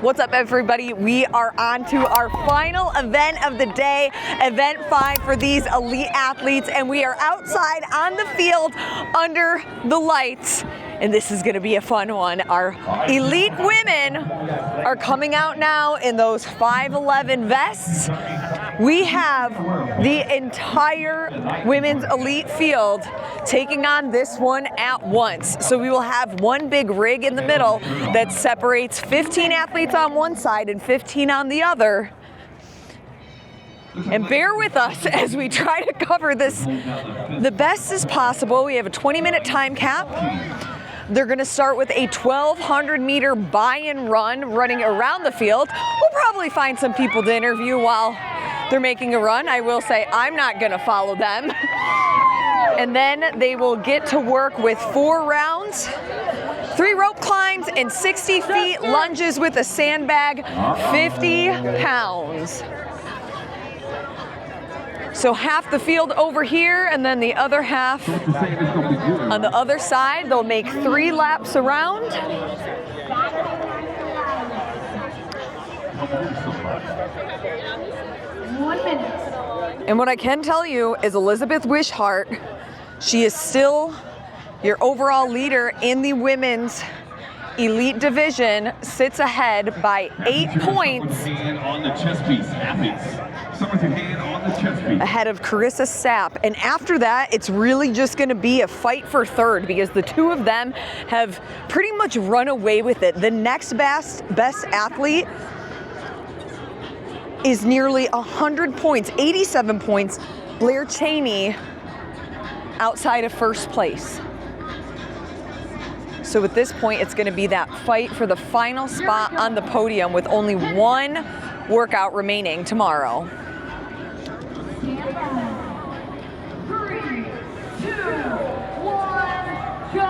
What's up, everybody? We are on to our final event of the day, event 5 for these elite athletes, and we are outside on the field under the lights. And this is gonna be a fun one. Our elite women are coming out now in those 5'11" vests. We have the entire women's elite field taking on this one at once. So we will have one big rig in the middle that separates 15 athletes on one side and 15 on the other. And bear with us as we try to cover this the best as possible. We have a 20-minute time cap. They're gonna start with a 1,200 meter buy-in run running around the field. We'll probably find some people to interview while they're making a run. I will say I'm not gonna follow them. And then they will get to work with 4 rounds, 3 rope climbs and 60 feet lunges with a sandbag, 50 pounds. So half the field over here and then the other half on the other side. They'll make 3 laps around. And what I can tell you is Elizabeth Wishart, she is still your overall leader in the women's elite division, sits ahead by 8 points ahead of Carissa Sapp. And after that, it's really just gonna be a fight for third because the two of them have pretty much run away with it. The next best athlete is nearly 100 points, 87 points. Blair Cheney outside of first place. So at this point, it's gonna be that fight for the final spot on the podium with only one workout remaining tomorrow. 3, 2, 1, go!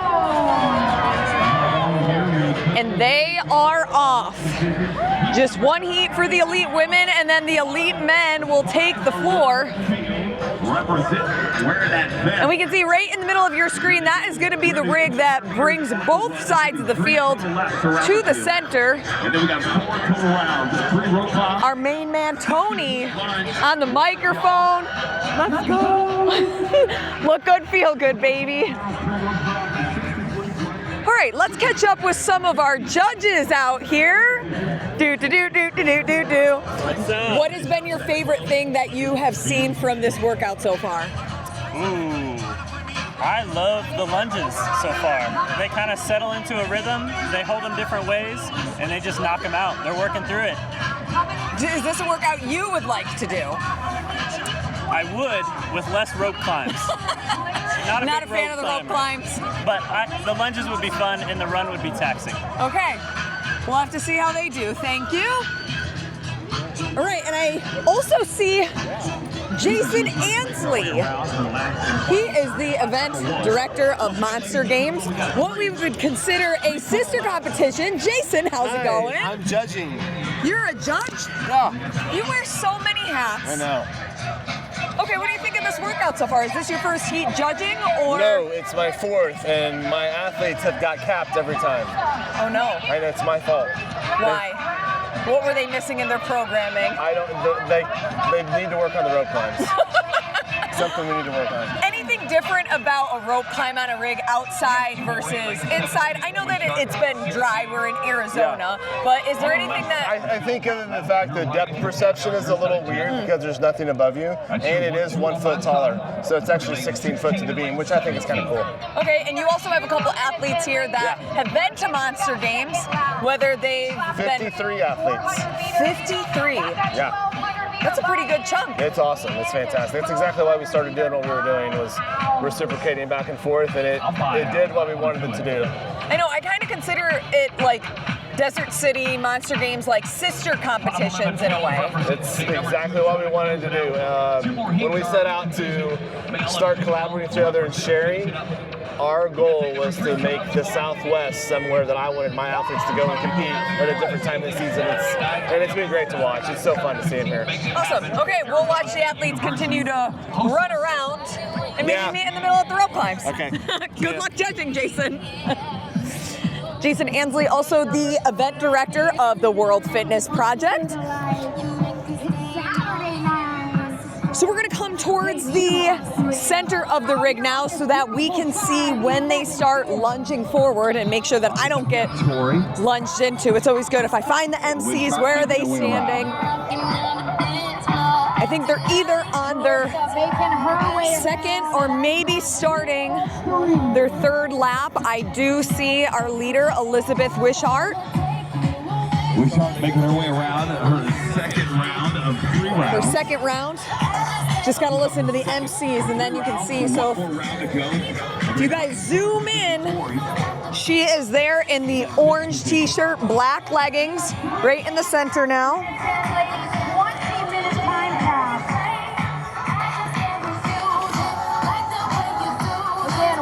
And they are off. Just one heat for the elite women, and then the elite men will take the floor. And we can see right in the middle of your screen, that is going to be the rig that brings both sides of the field to the center. Our main man, Tony, on the microphone. Let's go. Look good, feel good, baby. All right, let's catch up with some of our judges out here. What has been your favorite thing that you have seen from this workout so far? I love the lunges so far. They kind of settle into a rhythm, they hold them different ways, and they just knock them out. They're working through it. Is this a workout you would like to do? I would, with less rope climbs. Not a fan of the rope climbs. But the lunges would be fun and the run would be taxing. Okay, we'll have to see how they do. Thank you. All right, and I also see Jason Ansley. He is the event director of Monster Games, what we would consider a sister competition. Jason, how's it going? I'm judging. You're a judge? Yeah. You wear so many hats. I know. Okay, what do you think of this workout so far? Is this your first heat judging, or? No, it's my 4th, and my athletes have got capped every time. Oh no. I know, it's my fault. Why? What were they missing in their programming? I don't. They need to work on the rope climbs. Something we need to work on. Anything different about a rope climb on a rig outside versus inside? I know that it's been dry, we're in Arizona, but is there anything that... I think other than the fact that depth perception is a little weird because there's nothing above you, and it is 1 foot taller, so it's actually 16 foot to the beam, which I think is kind of cool. Okay, and you also have a couple athletes here that have been to Monster Games, whether they've 53 athletes. 53? Yeah. That's a pretty good chunk. It's awesome. It's fantastic. That's exactly why we started doing what we were doing, was reciprocating back and forth, and it did what we wanted it to do. I know, I kind of consider it like Desert City, Monster Games, like sister competitions in a way. It's exactly what we wanted to do. When we set out to start collaborating together and sharing, our goal was to make the Southwest somewhere that I wanted my athletes to go and compete at a different time of the season. And it's been great to watch. It's so fun to see them here. Awesome. Okay, we'll watch the athletes continue to run around and maybe meet in the middle of the rope climbs. Okay. Good luck judging, Jason. Jason Ansley, also the event director of the World Fitness Project. So we're gonna come towards the center of the rig now so that we can see when they start lunging forward and make sure that I don't get lunged into. It's always good if I find the MCs, where are they standing? I think they're either on their second or maybe starting their third lap. I do see our leader, Elizabeth Wishart. Wishart making her way around her second round of 3 rounds. Her second round. Just got to listen to the MCs and then you can see. So if you guys zoom in, she is there in the orange t-shirt, black leggings, right in the center now.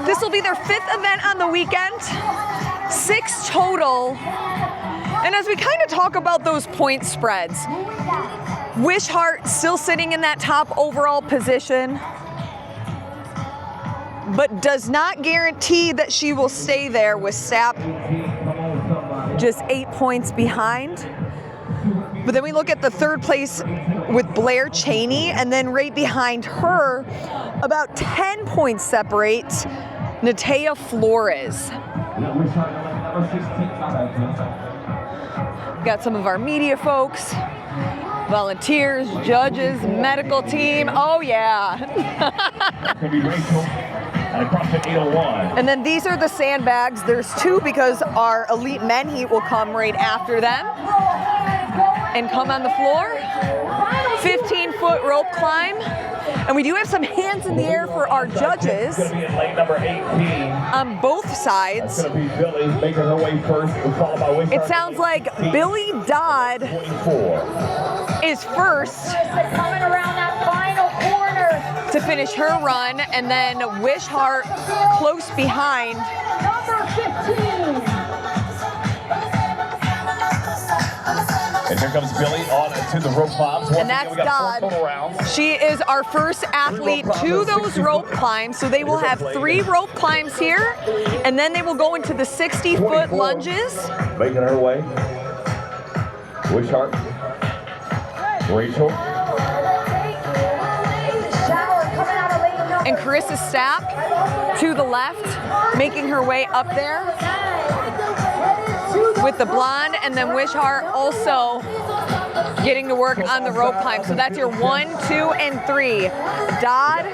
This will be their 5th event on the weekend, 6 total. And as we kind of talk about those point spreads, Wishart still sitting in that top overall position, but does not guarantee that she will stay there, with Sapp just 8 points behind. But then we look at the 3rd place with Blair Cheney, and then right behind her, about 10 points separate, Natea Flores. Got some of our media folks, volunteers, judges, medical team. Oh yeah. And then these are the sandbags. There's 2 because our elite men heat will come right after them and come on the floor. 15-foot rope climb. And we do have some hands in the air for our judges on both sides. It sounds like Billy Dodd is first Coming around that final corner. to finish her run, and then Wishart close behind. Number 15. And here comes Billy on to the rope climbs. And that's Dodd. She is our first athlete to those rope climbs. So they will have 3 rope climbs here, and then they will go into the 60-foot lunges. Making her way. Wishart. Rachel. And Carissa Stapp to the left, making her way up there with the blonde, and then Wishart also getting to work on the rope climb. So that's your 1, 2, and 3. Dodd,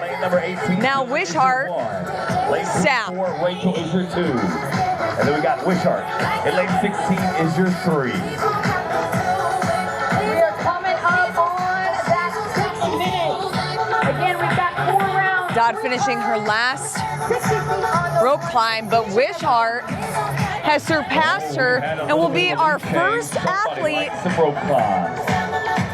now Wishart, Stapp. Rachel is your 2. And then we got Wishart. In lane 16 is your 3. We are coming up on that 6 minutes. Again, we've got 4 rounds. Dodd finishing her last rope climb, but Wishart has surpassed her and will be our first athlete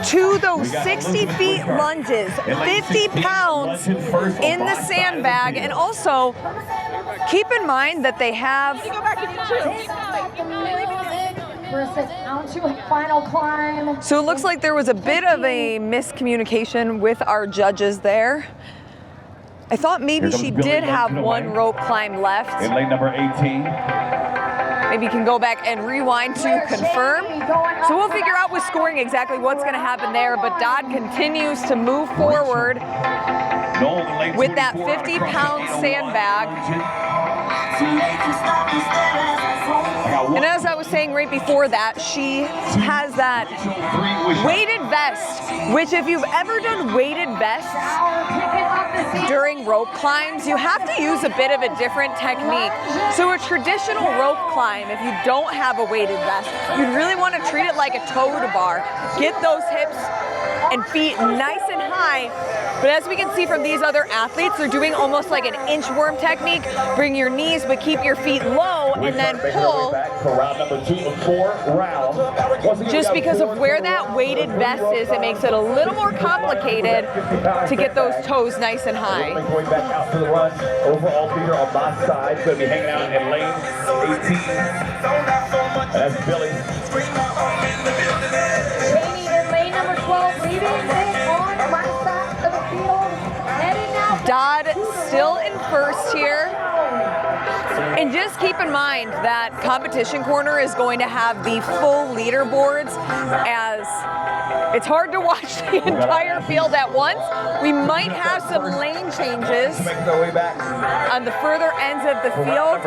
to those 60 feet lunges, 50 pounds in the sandbag. And also keep in mind that they have Final climb. So it looks like there was a bit of a miscommunication with our judges there. I thought maybe she did have 1 rope climb left. In lane number 18. Maybe you can go back and rewind to confirm. So we'll figure out with scoring exactly what's going to happen there, but Dodd continues to move forward with that 50-pound sandbag. And as I was saying right before that, she has that weighted vest, which if you've ever done weighted vests during rope climbs, you have to use a bit of a different technique. So a traditional rope climb, if you don't have a weighted vest, you'd really want to treat it like a toe to bar. Get those hips and feet nice and high. But as we can see from these other athletes, they're doing almost like an inchworm technique. Bring your knees, but keep your feet low, and then pull. Just because of where that weighted vest is, it makes it a little more complicated to get those toes nice and high. Going back out to the run. Overall leader on my side. Going to be hanging out in lane 18. That's Billy. Jamie in lane number 12, leading on the right side of the field. Heading now. Dodd still in first here. And just just keep in mind that Competition Corner is going to have the full leaderboards, as it's hard to watch the entire field at once. We might have some lane changes on the further ends of the field,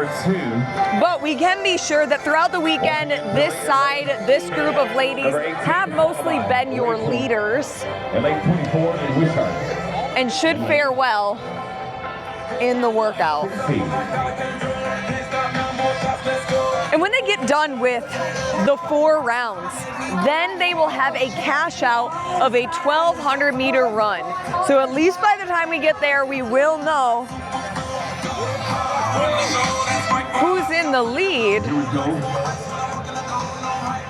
but we can be sure that throughout the weekend, this side, this group of ladies have mostly been your leaders and should fare well in the workout. And when they get done with the 4 rounds, then they will have a cash out of a 1,200 meter run. So at least by the time we get there, we will know who's in the lead. Here we go.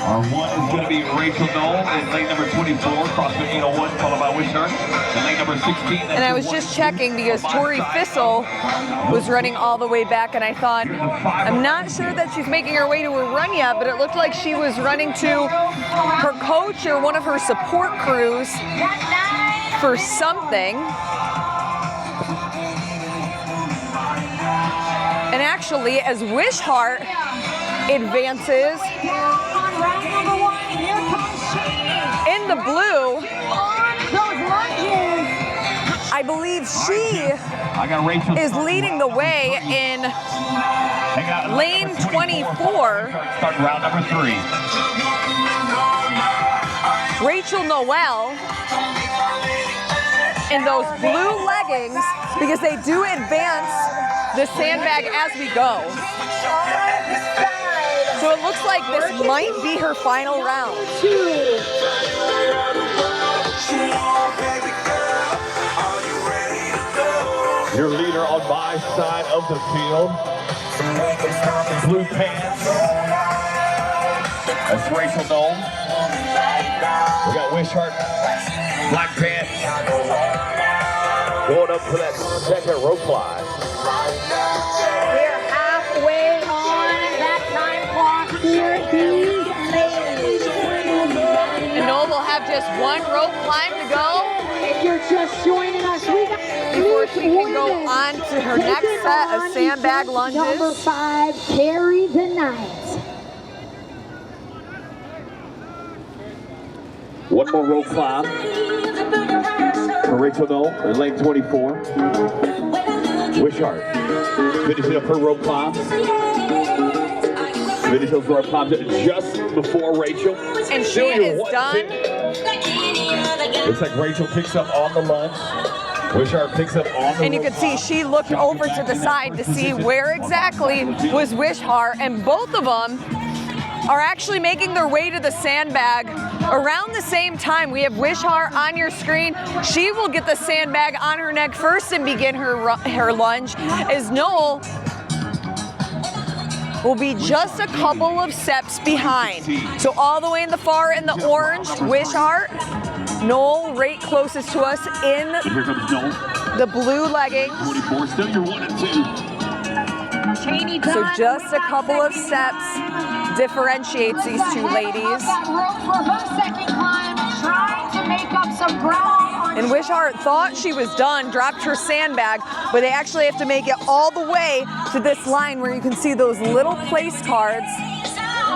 Our one is going to be Rachel Knoll in lane number 24, CrossFit 801, followed by Wishart. In lane number 16. And I was just checking because Tori Fissel was running all the way back, and I thought, I'm not sure that she's making her way to a run yet, but it looked like she was running to her coach or one of her support crews for something. And actually, as Wishart advances in the blue, I believe she is leading the way in lane 24. Start round number 3. Rachel Noel in those blue leggings, because they do advance the sandbag as we go. So it looks like this might be her final round. Your leader on my side of the field. Blue pants. That's Rachel Knoll. We got Wishart. Black pants. Going up for that second rope climb. We're halfway on that time clock here, these ladies. And Noel will have just one rope climb to go If you're just joining us, we got before she can go on to her next set of sandbag lunges. Number 5, carry the night. One more rope climb for Rachel Knoll in lane 24. Wishart finishing up her rope climb. Finish those rope climbs just before Rachel. And she is done. Looks like Rachel picks up on the lunge. Wishart picks up on the And you can see she looked over to the side to see where exactly was Wishart, and both of them are actually making their way to the sandbag around the same time. We have Wishart on your screen. She will get the sandbag on her neck first and begin her lunge, as Noel will be just a couple of steps behind. So all the way in the far in the orange, Wishart. Noel right closest to us in Here comes Knoll. the blue leggings. 24, still your 1 and 2. So just a couple of steps differentiates these two ladies. For her second climb, trying to make up some ground. And Wishart thought she was done, dropped her sandbag, but they actually have to make it all the way to this line where you can see those little place cards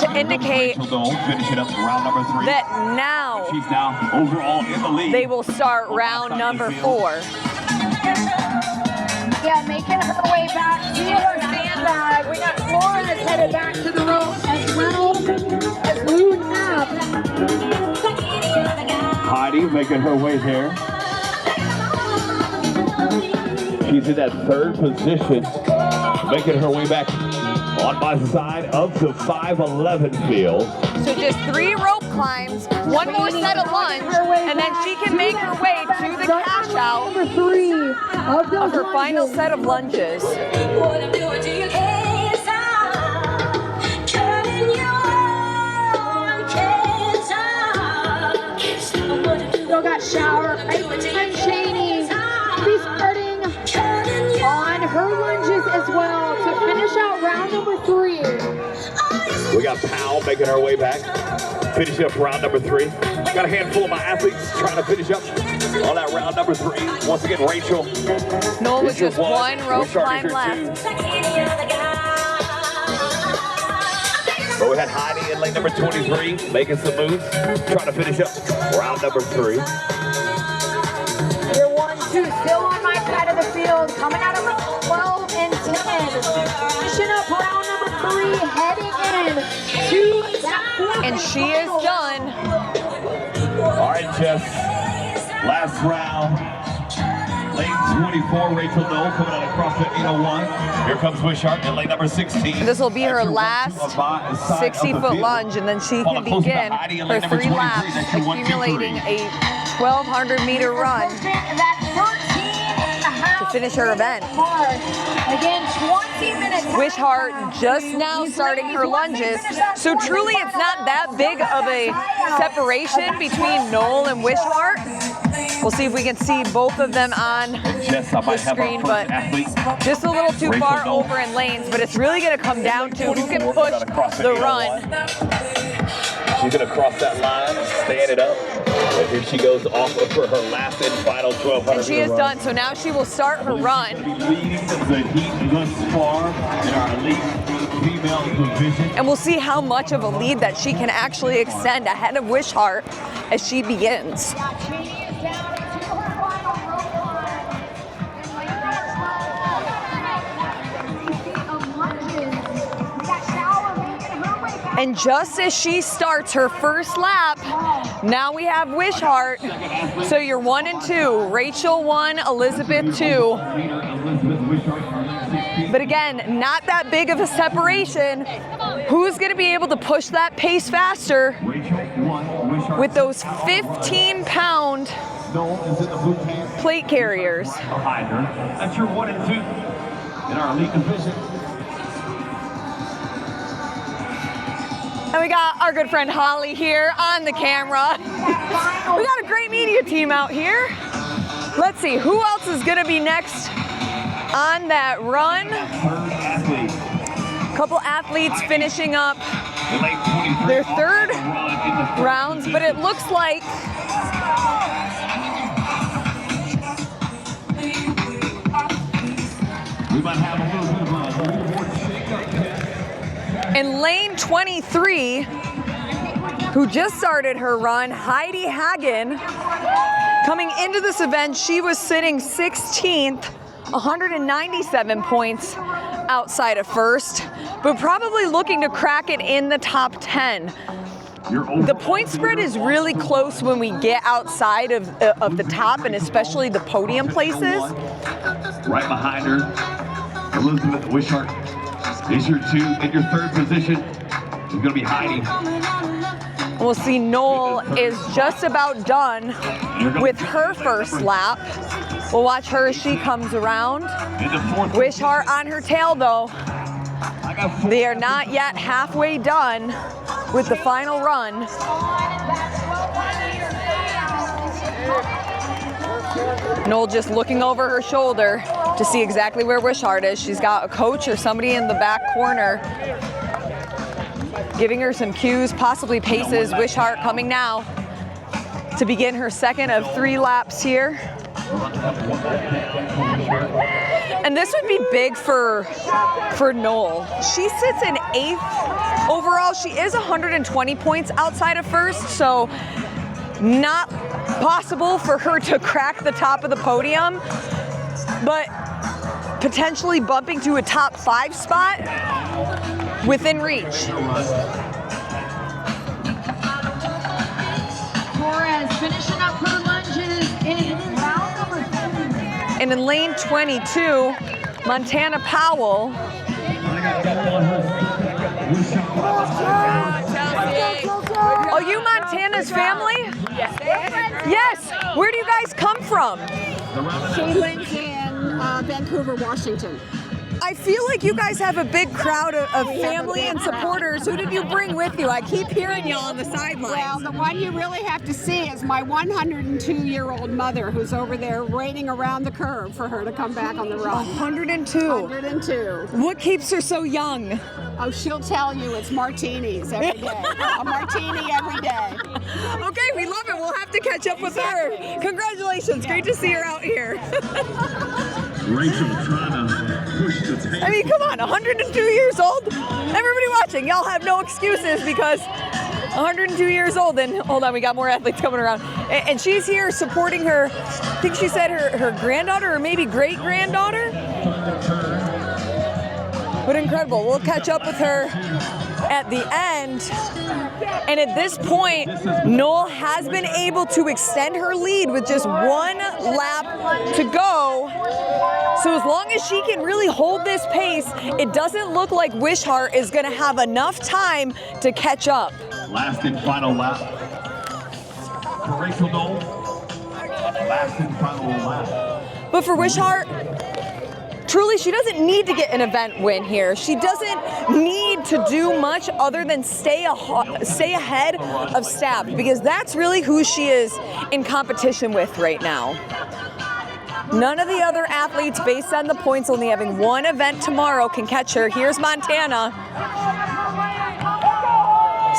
to indicate Finishing up round number 3. that now She's now overall in the lead. they will start round number 4. Yeah, making her way back to her sandbag. We got Flores headed back to the rope as well as Lou Knapp. Heidi making her way there. She's in that 3rd position, making her way back on my side of the 5'11" field. So just 3 rope climbs, one more set of lunge, and then she can make her way to the cash out Number 3 of her final set of lunges. Still got shower. And Shani be starting on her lunges as well to finish out round number 3. We got Powell making her way back, finishing up round number 3. Got a handful of my athletes trying to finish up on that round number 3. Once again, Rachel. Noel with is your just one rope Wishart climb is your left. 2. But we had Heidi in lane number 23, making some moves, trying to finish up round number 3. Year 1, 2, still on my side of the field, coming out of round 12 and 10. Finishing up round number 3, heading in to that fourth. And she is done. All right, Jess, last round. Lane 24, Rachel Knoll coming out across the 801. Here comes Wishart in lane number 16. This will be her last 60-foot lunge, and then she can begin her 3 laps, accumulating a 1,200-meter run to finish her event. Again, 20 minutes. Wishart just now starting her lunges, so truly it's not that big of a separation between Knoll and Wishart. We'll see if we can see both of them on the screen, but just a little too far over in lanes, but it's really going to come down to who can push the run. She's going to cross that line, stand it up, and here she goes off for her last and final 1,200. And she is done, so now she will start her run. And we'll see how much of a lead that she can actually extend ahead of Wishart as she begins. And just as she starts her first lap, now we have Wishart. So you're 1 and 2, Rachel 1, Elizabeth 2. But again, not that big of a separation. Who's going to be able to push that pace faster with those 15-pound plate carriers? That's your 1 and 2 in our elite division. And we got our good friend Holly here on the camera. We got a great media team out here. Let's see, who else is going to be next on that run? A couple athletes finishing up their 3rd rounds, but it looks like we might have a little bit of a leaderboard shakeup. in lane 23, who just started her run, Heidi Hagen. Coming into this event, she was sitting 16th, 197 points outside of first, but probably looking to crack it in the top 10. The point spread is really close when we get outside of the top, and especially the podium places. Right behind her, Elizabeth Wishart is your 2. In your 3rd position is going to be Heidi. We'll see Knoll is just about done with her first lap. We'll watch her as she comes around. Wishart on her tail though. They are not yet halfway done with the final run. Knoll just looking over her shoulder to see exactly where Wishart is. She's got a coach or somebody in the back corner giving her some cues, possibly paces. Wishart coming now to begin her 2nd of 3 laps here. And this would be big for Knoll. She sits in 8th overall. She is 120 points outside of first, so not possible for her to crack the top of the podium, but potentially bumping to a top 5 spot within reach. Torres finishing up her lunges in round number 2. And in lane 22, Montana Powell. Oh, you Montana's family? Yes. Yes. Where do you guys come from? She lives in Vancouver, Washington. I feel like you guys have a big crowd of family and supporters. Who did you bring with you? I keep hearing y'all on the sidelines. Well, the one you really have to see is my 102-year-old mother, who's over there waiting around the curve for her to come back on the run. 102. 102. What keeps her so young? Oh, she'll tell you it's martinis every day. A martini every day. Okay, we love it. We'll have to catch up with her. Congratulations. Great to see her out here. Rachel trying to push the tape. I mean, come on, 102 years old. Everybody watching, y'all have no excuses because 102 years old. And hold on, we got more athletes coming around. And she's here supporting her, I think she said her granddaughter or maybe great-granddaughter. But incredible. We'll catch up with her at the end. And at this point, Noel has been able to extend her lead with just one lap to go. So as long as she can really hold this pace, it doesn't look like Wishart is going to have enough time to catch up. Last and final lap for Rachel Noel. Last and final lap. But for Wishart, truly, she doesn't need to get an event win here. She doesn't need to do much other than stay ahead of Stab, because that's really who she is in competition with right now. None of the other athletes, based on the points only having one event tomorrow, can catch her. Here's Montana.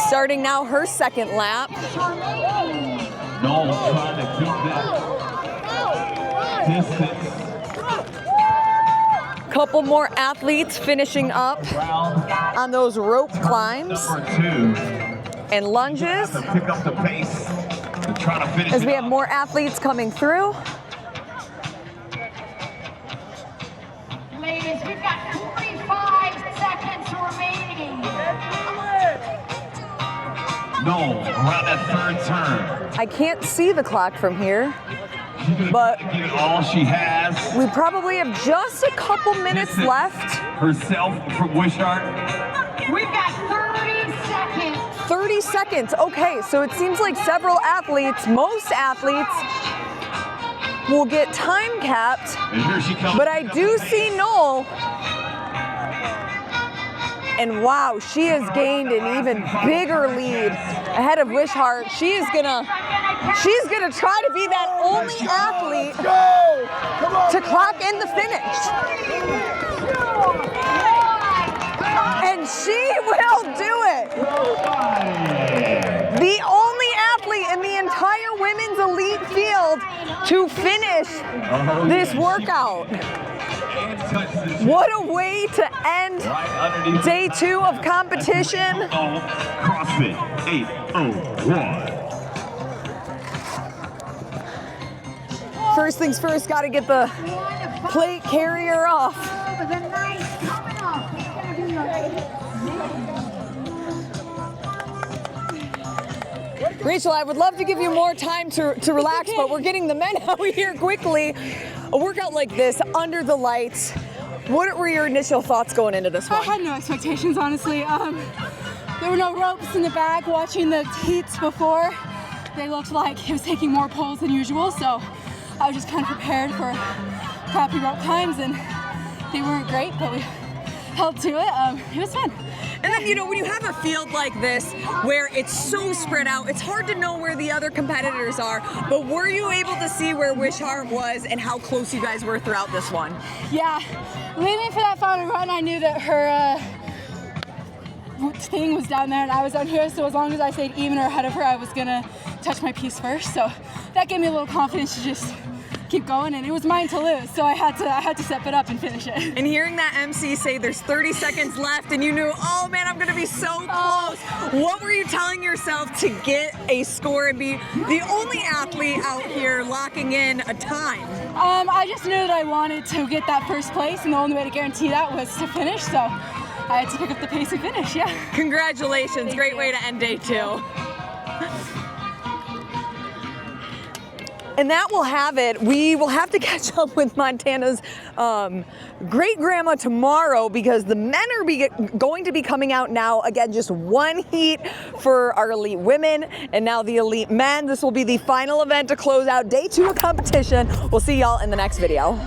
Starting now her second lap. Noel trying to keep that distance. Couple more athletes finishing up on those rope climbs Number 2. and lunges To pick up the pace and try to finish as we it have up. more athletes coming through. Ladies, we've got 45 seconds remaining. Noel around that third turn. I can't see the clock from here, but Give it all she has. we probably have just a couple minutes Distance left. Herself from Wishart. We've got 30 seconds. 30 seconds. Okay, so it seems like several athletes, most athletes, will get time capped, And here she comes. but I do see Noel. And wow, she has gained an even bigger lead ahead of Wishart. She's gonna try to be that only athlete to clock in the finish. And she will do it. The only athlete in the entire women's elite field to finish this workout. What a way to end day 2 of competition. CrossFit 801. First things first, got to get the plate carrier off. The night's coming up. It's gonna be Rachel, I would love to give you more time to relax, but we're getting the men out here quickly. A workout like this, under the lights, what were your initial thoughts going into this I one? had no expectations, honestly. There were no ropes in the back. Watching the heats before, they looked like it was taking more pulls than usual, so I was just kind of prepared for crappy rope climbs, and they weren't great, but we held to it. It was fun. And then, you know, when you have a field like this where it's so spread out, it's hard to know where the other competitors are, but were you able to see where Wishart was and how close you guys were throughout this one? Yeah, leaving for that final run, I knew that her thing was down there and I was down here, so as long as I stayed even or ahead of her, I was gonna touch my piece first. So that gave me a little confidence to just keep going, and it was mine to lose, so I had to step it up and finish it. And hearing that MC say there's 30 seconds left and you knew, oh man, I'm gonna be so close. What were you telling yourself to get a score and be the only athlete out here locking in a time? I just knew that I wanted to get that first place, and the only way to guarantee that was to finish, so I had to pick up the pace and finish, yeah. Congratulations, great way to end day 2. And that will have it. We will have to catch up with Montana's great-grandma tomorrow because the men are going to be coming out now. Again, just one heat for our elite women and now the elite men. This will be the final event to close out day 2 of competition. We'll see y'all in the next video.